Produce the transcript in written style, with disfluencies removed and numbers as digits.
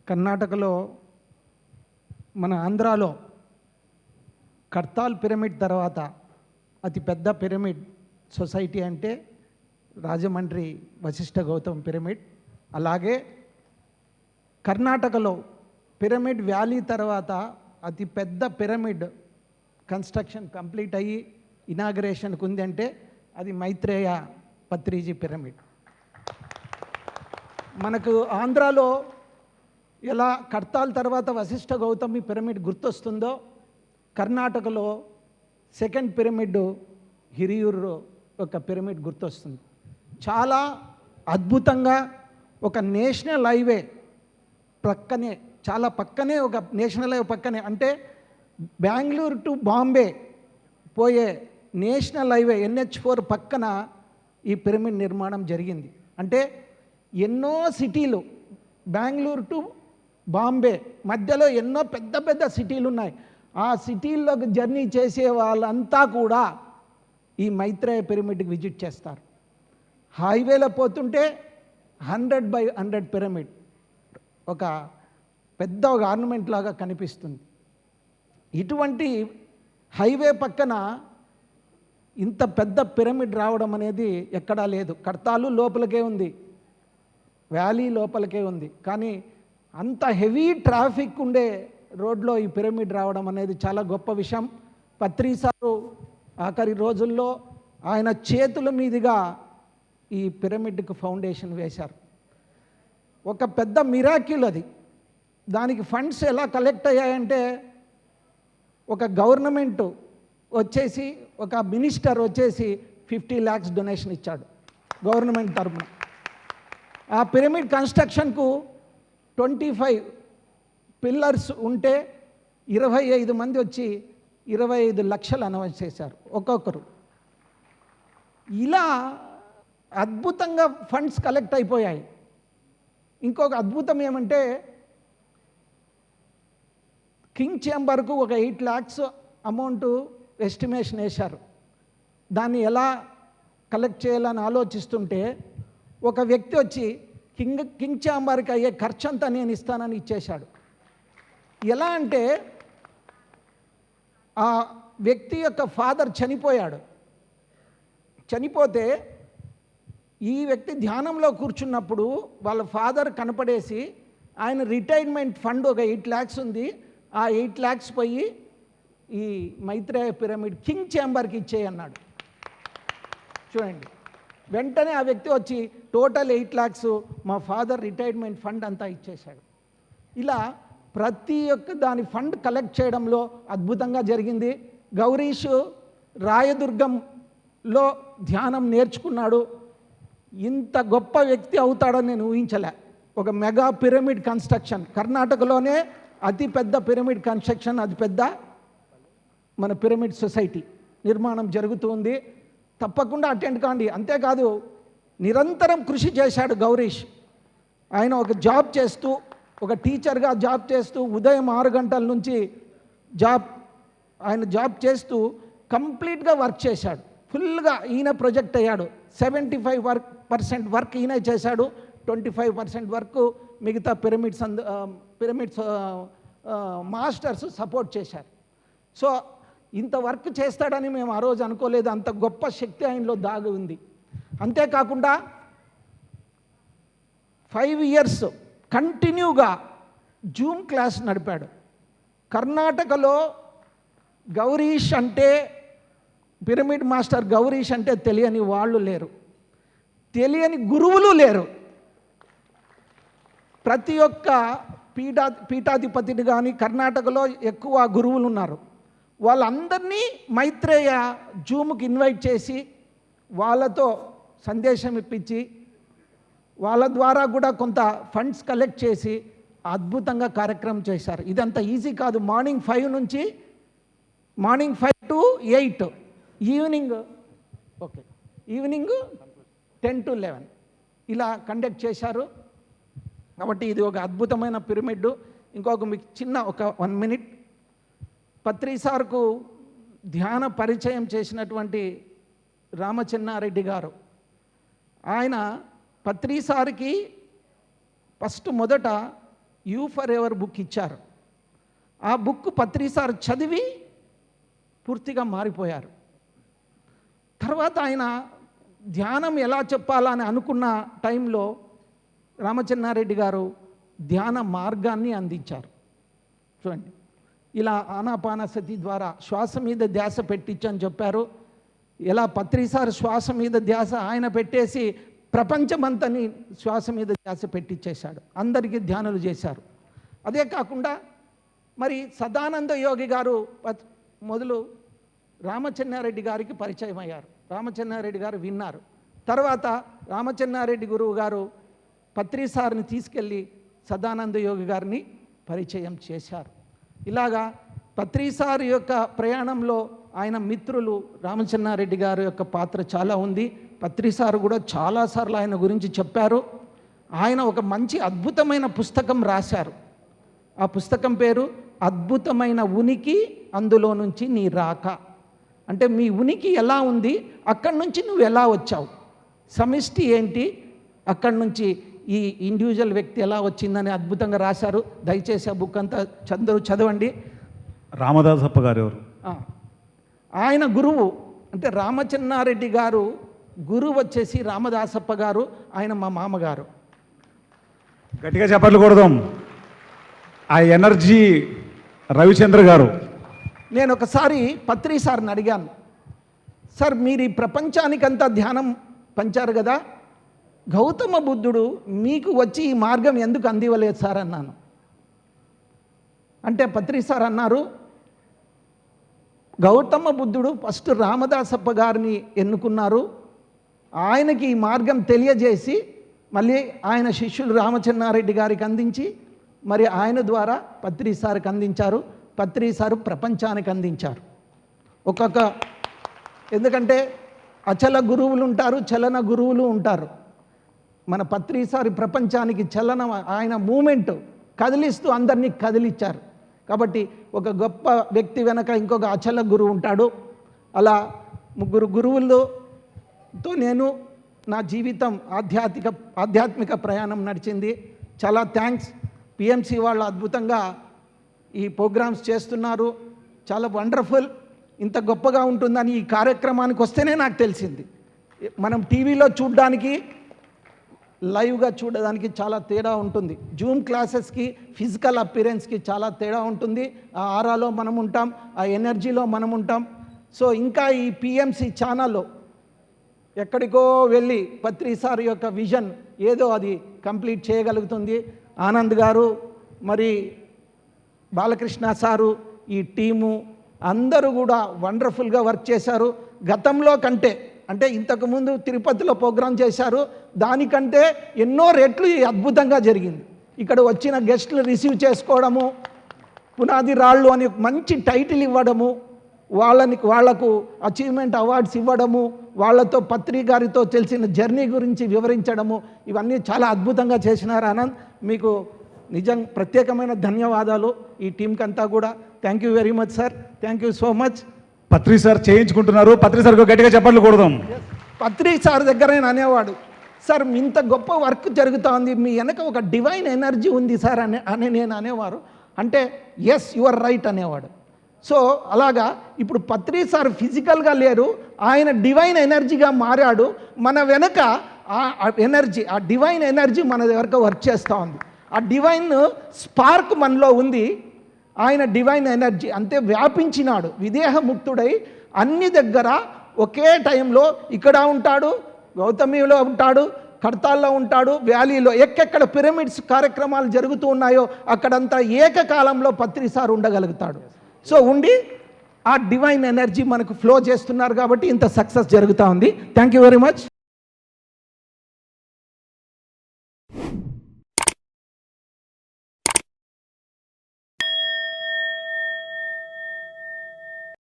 కర్ణాటకలో మన ఆంధ్రాలో కర్తాల్ పిరమిడ్ తర్వాత అతి పెద్ద పిరమిడ్ సొసైటీ అంటే రాజమండ్రి వశిష్ఠ గౌతమ్ పిరమిడ్. అలాగే కర్ణాటకలో పిరమిడ్ వ్యాలీ తర్వాత అతి పెద్ద పిరమిడ్ కన్స్ట్రక్షన్ కంప్లీట్ అయ్యి ఇనాగరేషన్కి ఉంది అంటే అది మైత్రేయ పత్రిజీ పిరమిడ్. మనకు ఆంధ్రాలో ఎలా కర్తాల్ తర్వాత వశిష్ఠ గౌతమి పిరమిడ్ గుర్తొస్తుందో, కర్ణాటకలో సెకండ్ పిరమిడ్ హిరియూర్ ఒక పిరమిడ్ గుర్తొస్తుంది. చాలా అద్భుతంగా ఒక నేషనల్ హైవే పక్కనే, చాలా పక్కనే, ఒక నేషనల్ హైవే పక్కనే, అంటే బెంగళూరు టు బాంబే పోయే నేషనల్ హైవే NH4 పక్కన ఈ పిరమిడ్ నిర్మాణం జరిగింది. అంటే ఎన్నో సిటీలు, బెంగళూరు టు బాంబే మధ్యలో ఎన్నో పెద్ద పెద్ద సిటీలు ఉన్నాయి. ఆ సిటీల్లోకి జర్నీ చేసే వాళ్ళంతా కూడా ఈ మైత్రేయ పిరమిడ్కి విజిట్ చేస్తారు. హైవేలో పోతుంటే 100/100 పిరమిడ్ ఒక పెద్ద ఒక ఆర్నమెంట్ లాగా కనిపిస్తుంది. ఇటువంటి హైవే పక్కన ఇంత పెద్ద పిరమిడ్ రావడం అనేది ఎక్కడా లేదు. కర్తాలు లోపలికే ఉంది, వ్యాలీ లోపలికే ఉంది, కానీ అంత హెవీ ట్రాఫిక్ ఉండే రోడ్లో ఈ పిరమిడ్ రావడం అనేది చాలా గొప్ప విషయం. పత్రి సారు ఆఖరి రోజుల్లో ఆయన చేతుల మీదుగా ఈ పిరమిడ్కి ఫౌండేషన్ వేశారు. ఒక పెద్ద మిరాకిల్ అది. దానికి ఫండ్స్ ఎలా కలెక్ట్ అయ్యాయంటే, ఒక గవర్నమెంట్ వచ్చేసి, ఒక మినిస్టర్ వచ్చేసి 50 lakhs డొనేషన్ ఇచ్చాడు గవర్నమెంట్ తరఫున. ఆ పిరమిడ్ కన్స్ట్రక్షన్కు 25 పిల్లర్స్ ఉంటే 25 మంది వచ్చి 25 లక్షలు అనౌన్స్ చేశారు ఒక్కొక్కరు. ఇలా అద్భుతంగా ఫండ్స్ కలెక్ట్ అయిపోయాయి. ఇంకొక అద్భుతం ఏమంటే, కింగ్ చేంబర్కు ఒక 8 lakhs అమౌంట్ ఎస్టిమేషన్ వేశారు. దాన్ని ఎలా కలెక్ట్ చేయాలని ఆలోచిస్తుంటే ఒక వ్యక్తి వచ్చి కింగ్ చేంబర్కి అయ్యే ఖర్చు అంతా నేను ఇస్తానని ఇచ్చేశాడు. ఎలా అంటే, ఆ వ్యక్తి యొక్క ఫాదర్ చనిపోయాడు. చనిపోతే ఈ వ్యక్తి ధ్యానంలో కూర్చున్నప్పుడు వాళ్ళ ఫాదర్ కనపడేసి, ఆయన రిటైర్మెంట్ ఫండ్ ఒక 8 lakhs ఉంది, ఆ 8 lakhs పోయి ఈ మైత్రేయ పిరమిడ్ కింగ్ చేంబర్కి ఇచ్చేయన్నాడు. చూడండి, వెంటనే ఆ వ్యక్తి వచ్చి టోటల్ 8 lakhs మా ఫాదర్ రిటైర్మెంట్ ఫండ్ అంతా ఇచ్చేశాడు. ఇలా ప్రతి ఒక్క దాని ఫండ్ కలెక్ట్ చేయడంలో అద్భుతంగా జరిగింది. గౌరీష్ రాయదుర్గంలో ధ్యానం నేర్చుకున్నాడు. ఇంత గొప్ప వ్యక్తి అవుతాడని నేను ఊహించలే. ఒక మెగా పిరమిడ్ కన్స్ట్రక్షన్, కర్ణాటకలోనే అతి పెద్ద పిరమిడ్ కన్స్ట్రక్షన్, అది పెద్ద మన పిరమిడ్ సొసైటీ నిర్మాణం జరుగుతుంది. తప్పకుండా అటెండ్ కాండి. అంతేకాదు, నిరంతరం కృషి చేశాడు గౌరీష్. ఆయన ఒక జాబ్ చేస్తూ, ఒక టీచర్గా జాబ్ చేస్తూ, ఉదయం 6 గంటల నుంచి ఆయన జాబ్ చేస్తూ కంప్లీట్గా వర్క్ చేశాడు. ఫుల్గా ఈయన ప్రొజెక్ట్ అయ్యాడు. 75% వర్క్ ఈయన చేశాడు, 25% వర్క్ మిగతా పిరమిడ్స్ మాస్టర్స్ సపోర్ట్ చేశారు. సో ఇంత వర్క్ చేస్తాడని మేము ఆ రోజు అనుకోలేదు. అంత గొప్ప శక్తి ఆయనలో దాగి ఉంది. అంతేకాకుండా 5 years కంటిన్యూగా జూమ్ క్లాస్ నడిపాడు. కర్ణాటకలో గౌరీష్ అంటే, పిరమిడ్ మాస్టర్ గౌరీష్ అంటే తెలియని వాళ్ళు లేరు, తెలియని గురువులు లేరు. ప్రతి ఒక్క పీఠాధిపతిని కానీ కర్ణాటకలో ఎక్కువ గురువులు ఉన్నారు. వాళ్ళందరినీ మైత్రేయ జూమ్కి ఇన్వైట్ చేసి వాళ్ళతో సందేశం ఇప్పించి వాళ్ళ ద్వారా కూడా కొంత ఫండ్స్ కలెక్ట్ చేసి అద్భుతంగా కార్యక్రమం చేశారు. ఇదంతా ఈజీ కాదు. మార్నింగ్ 5 to 8, ఈవినింగ్ 10 to 11 ఇలా కండక్ట్ చేశారు. కాబట్టి ఇది ఒక అద్భుతమైన పిరమిడ్. ఇంకొక మీకు చిన్న ఒక 1 minute, పత్రి సార్కు ధ్యాన పరిచయం చేసినటువంటి రామచెన్నారెడ్డి గారు, ఆయన పత్రి సార్కి మొదట యూ ఫర్ ఎవర్ బుక్ ఇచ్చారు. ఆ బుక్ పత్రి సార్ చదివి పూర్తిగా మారిపోయారు. తర్వాత ఆయన ధ్యానం ఎలా చెప్పాలని అనుకున్న టైంలో రామచెన్నారెడ్డి గారు ధ్యాన మార్గాన్ని అందించారు. చూడండి, ఇలా ఆనాపానసతి ద్వారా శ్వాస మీద ధ్యాస పెట్టించని చెప్పారు. ఎలా పత్రి సార్ శ్వాస మీద ధ్యాస ఆయన పెట్టేసి ప్రపంచమంతని శ్వాస మీద ధ్యాస పెట్టించేశాడు, అందరికీ ధ్యానాలు చేశారు. అదే కాకుండా మరి సదానంద యోగి గారు మొదలు రామచెన్నారెడ్డి గారికి పరిచయం అయ్యారు. రామచెన్నారెడ్డి గారు విన్నారు. తర్వాత రామచెన్నారెడ్డి గురువు గారు పత్రి సార్ని తీసుకెళ్ళి సదానంద యోగి గారిని పరిచయం చేశారు. ఇలాగా పత్రి సార్ యొక్క ప్రయాణంలో ఆయన మిత్రులు రామచెన్నారెడ్డి గారి యొక్క పాత్ర చాలా ఉంది. పత్రి సార్ కూడా చాలాసార్లు ఆయన గురించి చెప్పారు. ఆయన ఒక మంచి అద్భుతమైన పుస్తకం రాశారు. ఆ పుస్తకం పేరు అద్భుతమైన ఉనికి, అందులో నుంచి నీ రాక. అంటే మీ ఉనికి ఎలా ఉంది, అక్కడి నుంచి నువ్వు ఎలా వచ్చావు, సమిష్టి ఏంటి, అక్కడి నుంచి ఈ ఇండివిజువల్ వ్యక్తి ఎలా వచ్చిందని అద్భుతంగా రాశారు. దయచేసి ఆ బుక్ అంతా చదవండి. రామదాసప్ప గారు ఎవరు? ఆయన గురువు అంటే రామచెన్నారెడ్డి గారు గురువు వచ్చేసి రామదాసప్ప గారు, ఆయన మా మామగారు. గట్టిగా చెప్పట్లు కొడదాం. ఆ ఎనర్జీ రవిచంద్ర గారు. నేను ఒకసారి పత్రి సార్ని అడిగాను, సార్ మీరు ఈ ప్రపంచానికంతా ధ్యానం పంచారు కదా, గౌతమ బుద్ధుడు మీకు వచ్చి ఈ మార్గం ఎందుకు అందివ్వలేదు సార్ అన్నాను. అంటే పత్రి సార్ అన్నారు, గౌతమ బుద్ధుడు ఫస్ట్ రామదాసప్ప గారిని ఎన్నుకున్నారు, ఆయనకి ఈ మార్గం తెలియజేసి మళ్ళీ ఆయన శిష్యులు రామచెన్నారెడ్డి గారికి అందించి మరి ఆయన ద్వారా పత్రి సార్కి అందించారు. పత్రి సారు ప్రపంచానికి అందించారు. ఎందుకంటే అచల గురువులు ఉంటారు, చలన గురువులు ఉంటారు. మన పత్రి సారి ప్రపంచానికి చలనం, ఆయన మూమెంట్ కదిలిస్తూ అందరినీ కదిలిచ్చారు. కాబట్టి ఒక గొప్ప వ్యక్తి వెనక ఇంకొక అచల గురువు ఉంటాడు. అలా ముగ్గురు గురువులతో నేను నా జీవితం ఆధ్యాత్మిక ప్రయాణం నడిచింది. చాలా థ్యాంక్స్. పిఎంసి వాళ్ళు అద్భుతంగా ఈ ప్రోగ్రామ్స్ చేస్తున్నారు, చాలా వండర్ఫుల్. ఇంత గొప్పగా ఉంటుందని ఈ కార్యక్రమానికి వస్తేనే నాకు తెలిసింది. మనం టీవీలో చూడడానికి, లైవ్గా చూడడానికి చాలా తేడా ఉంటుంది. జూమ్ క్లాసెస్కి, ఫిజికల్ అపిరెన్స్కి చాలా తేడా ఉంటుంది. ఆ ఆరాలో మనం ఉంటాం, ఆ ఎనర్జీలో మనం ఉంటాం. సో ఇంకా ఈ పిఎంసి ఛానల్లో ఎక్కడికో వెళ్ళి పత్రి సార్ యొక్క విజన్ ఏదో అది కంప్లీట్ చేయగలుగుతుంది. ఆనంద్ గారు, మరి బాలకృష్ణ సారు, ఈ టీము అందరూ కూడా వండర్ఫుల్గా వర్క్ చేశారు. గతంలో కంటే అంటే ఇంతకుముందు తిరుపతిలో ప్రోగ్రాం చేశారు, దానికంటే ఎన్నో రెట్లు అద్భుతంగా జరిగింది. ఇక్కడ వచ్చిన గెస్టులు రిసీవ్ చేసుకోవడము, పునాది రాళ్ళు అని మంచి టైటిల్ ఇవ్వడము, వాళ్లకు అచీవ్మెంట్ అవార్డ్స్ ఇవ్వడము, వాళ్ళతో పత్రి గారితో తెలిసిన జర్నీ గురించి వివరించడము, ఇవన్నీ చాలా అద్భుతంగా చేసినారు. ఆనంద్, మీకు నిజం ప్రత్యేకమైన ధన్యవాదాలు ఈ టీంకి అంతా కూడా. Thank you very much sir, thank you so much. Patri sir చేయించుకుంటున్నారు, పత్రి సార్ గట్టిగా చెప్పట్లు కొడదాం. పత్రి సార్ దగ్గర నేను అనేవాడు, సార్ ఇంత గొప్ప వర్క్ జరుగుతూ ఉంది, మీ వెనక ఒక డివైన్ ఎనర్జీ ఉంది సార్ అని నేను అనేవారు. అంటే ఎస్ యు ఆర్ రైట్ అనేవాడు. సో అలాగా ఇప్పుడు పత్రి సార్ ఫిజికల్గా లేరు, ఆయన డివైన్ ఎనర్జీగా మారాడు. మన వెనక ఆ ఎనర్జీ, ఆ డివైన్ ఎనర్జీ మన దగ్గర వర్క్ చేస్తూ ఉంది. ఆ డివైన్ స్పార్క్ మనలో ఉంది. ఆయన డివైన్ ఎనర్జీ అంతే వ్యాపించినాడు, విదేహముక్తుడై అన్ని దగ్గర ఒకే టైంలో ఇక్కడ ఉంటాడు, గౌతమిలో ఉంటాడు, కడతాల్లో ఉంటాడు, వ్యాలీలో ఎక్కడెక్కడ పిరమిడ్స్ కార్యక్రమాలు జరుగుతూ ఉన్నాయో అక్కడంతా ఏకకాలంలో పత్రి సార్ ఉండగలుగుతాడు. సో ఉండి ఆ డివైన్ ఎనర్జీ మనకు ఫ్లో చేస్తున్నారు కాబట్టి ఇంత సక్సెస్ జరుగుతూ ఉంది. Thank you very much.